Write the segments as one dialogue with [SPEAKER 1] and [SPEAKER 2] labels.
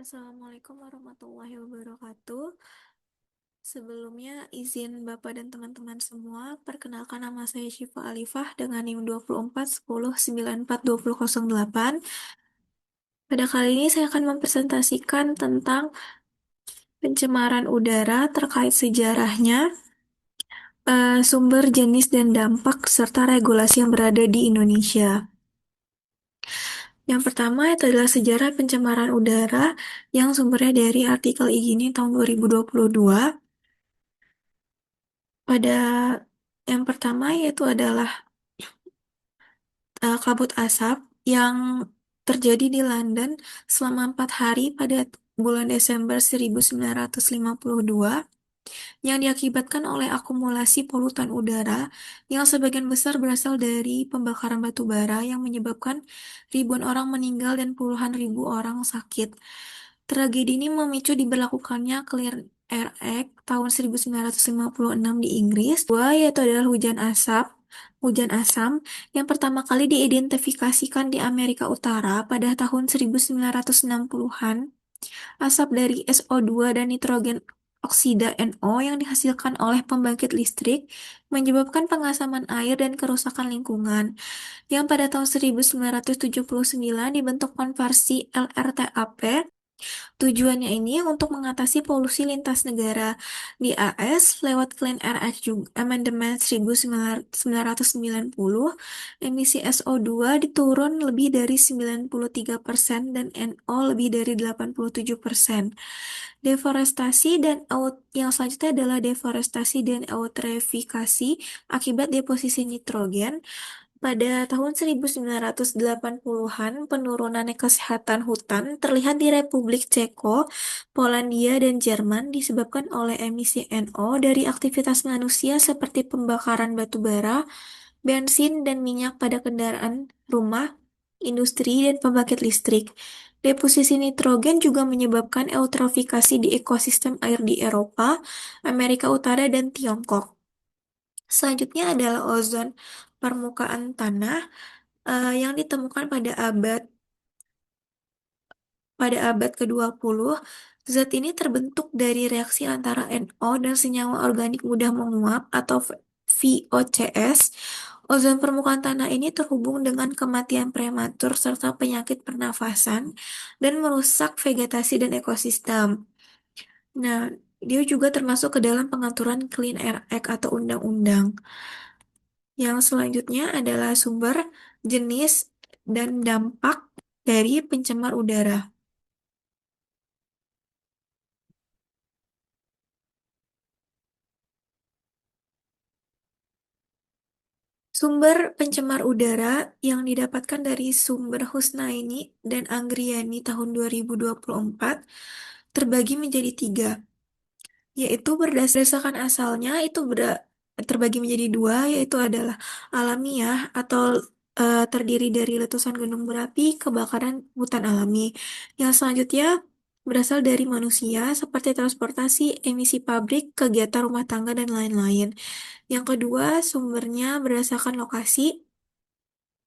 [SPEAKER 1] Assalamualaikum warahmatullahi wabarakatuh. Sebelumnya, izin Bapak dan teman-teman semua, perkenalkan nama saya Syifa Alifah dengan NIM 2410942008. Pada kali ini saya akan mempresentasikan tentang pencemaran udara terkait sejarahnya, sumber, jenis, dan dampak, serta regulasi yang berada di Indonesia. Yang pertama itu adalah sejarah pencemaran udara yang sumbernya dari artikel IGINI tahun 2022. Pada yang pertama yaitu adalah kabut asap yang terjadi di London selama 4 hari pada bulan Desember 1952 yang diakibatkan oleh akumulasi polutan udara yang sebagian besar berasal dari pembakaran batu bara yang menyebabkan ribuan orang meninggal dan puluhan ribu orang sakit. Tragedi ini memicu diberlakukannya Clean Air Act tahun 1956 di Inggris. Dua, yaitu adalah hujan asam yang pertama kali diidentifikasikan di Amerika Utara pada tahun 1960-an. Asap dari SO2 dan nitrogen oksida NO yang dihasilkan oleh pembangkit listrik menyebabkan pengasaman air dan kerusakan lingkungan, yang pada tahun 1979 dibentuk konversi LRTAP. Tujuannya ini untuk mengatasi polusi lintas negara di AS lewat Clean Air Act juga, Amendment 1990, emisi SO2 diturun lebih dari 93% dan NO lebih dari 87%. Yang selanjutnya adalah deforestasi dan eutrofifikasi akibat deposisi nitrogen. Pada tahun 1980-an, penurunan kesehatan hutan terlihat di Republik Ceko, Polandia, dan Jerman disebabkan oleh emisi NO dari aktivitas manusia seperti pembakaran batu bara, bensin, dan minyak pada kendaraan rumah, industri, dan pembangkit listrik. Deposisi nitrogen juga menyebabkan eutrofikasi di ekosistem air di Eropa, Amerika Utara, dan Tiongkok. Selanjutnya adalah ozon permukaan tanah yang ditemukan pada abad ke-20. Zat ini terbentuk dari reaksi antara NO dan senyawa organik mudah menguap atau VOCs. Ozon permukaan tanah ini terhubung dengan kematian prematur serta penyakit pernafasan dan merusak vegetasi dan ekosistem. Nah, dia juga termasuk ke dalam pengaturan Clean Air Act atau undang-undang. Yang selanjutnya adalah sumber, jenis, dan dampak dari pencemar udara. Sumber pencemar udara yang didapatkan dari sumber Husnaini dan Anggriani tahun 2024 terbagi menjadi 3, yaitu berdasarkan asalnya itu terbagi menjadi 2, yaitu adalah alamiah atau terdiri dari letusan gunung berapi, kebakaran hutan alami. Yang selanjutnya berasal dari manusia seperti transportasi, emisi pabrik, kegiatan rumah tangga, dan lain-lain. Yang kedua, sumbernya berdasarkan lokasi,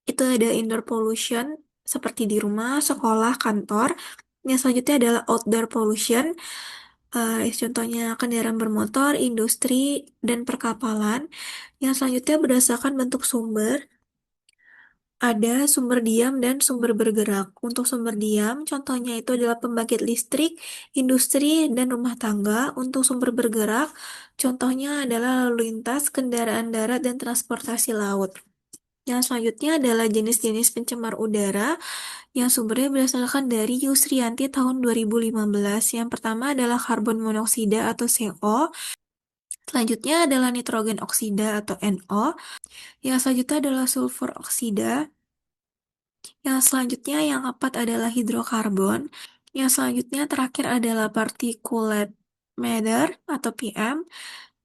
[SPEAKER 1] itu ada indoor pollution seperti di rumah, sekolah, kantor. Yang selanjutnya adalah outdoor pollution, contohnya kendaraan bermotor, industri, dan perkapalan. Yang selanjutnya berdasarkan bentuk sumber, ada sumber diam dan sumber bergerak. Untuk sumber diam, contohnya itu adalah pembangkit listrik, industri, dan rumah tangga. Untuk sumber bergerak, contohnya adalah lalu lintas, kendaraan darat, dan transportasi laut. Yang selanjutnya adalah jenis-jenis pencemar udara yang sumbernya berdasarkan dari Yusrianti tahun 2015. Yang pertama adalah karbon monoksida atau CO. Selanjutnya adalah nitrogen oksida atau NO. Yang selanjutnya adalah sulfur oksida. Yang selanjutnya yang keempat adalah hidrokarbon. Yang selanjutnya terakhir adalah particulate matter atau PM.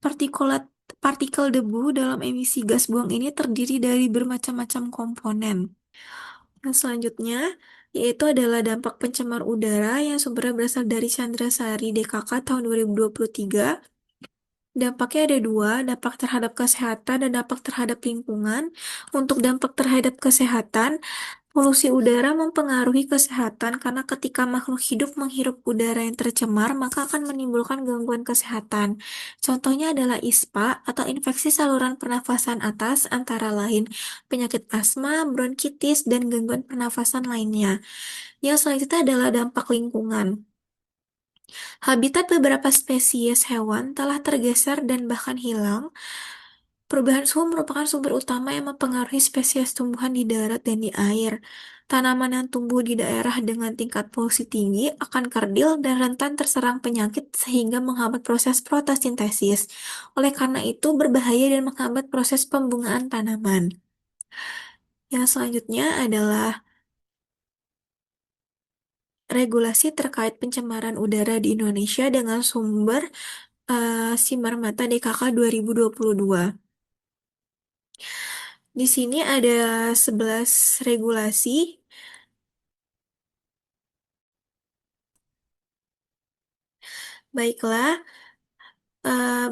[SPEAKER 1] Partikulat partikel debu dalam emisi gas buang ini terdiri dari bermacam-macam komponen. Yang selanjutnya yaitu adalah dampak pencemar udara yang sumbernya berasal dari Chandra Sari DKK tahun 2023. Dampaknya ada 2, dampak terhadap kesehatan dan dampak terhadap lingkungan. Untuk dampak terhadap kesehatan, Polusi udara mempengaruhi kesehatan karena ketika makhluk hidup menghirup udara yang tercemar, maka akan menimbulkan gangguan kesehatan. Contohnya adalah ISPA atau infeksi saluran pernafasan atas, antara lain penyakit asma, bronkitis, dan gangguan pernafasan lainnya. Yang selanjutnya adalah dampak lingkungan. Habitat beberapa spesies hewan telah tergeser dan bahkan hilang. Perubahan suhu merupakan sumber utama yang mempengaruhi spesies tumbuhan di darat dan di air. Tanaman yang tumbuh di daerah dengan tingkat polusi tinggi akan kerdil dan rentan terserang penyakit sehingga menghambat proses fotosintesis. Oleh karena itu, berbahaya dan menghambat proses pembungaan tanaman. Yang selanjutnya adalah regulasi terkait pencemaran udara di Indonesia dengan sumber Sinar Mata DKK 2022. Di sini ada 11 regulasi. Baiklah,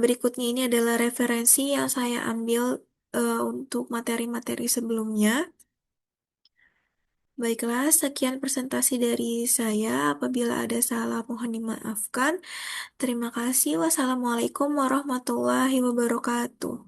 [SPEAKER 1] berikutnya ini adalah referensi yang saya ambil untuk materi-materi sebelumnya. Baiklah, sekian presentasi dari saya. Apabila ada salah, mohon dimaafkan. Terima kasih. Wassalamualaikum warahmatullahi wabarakatuh.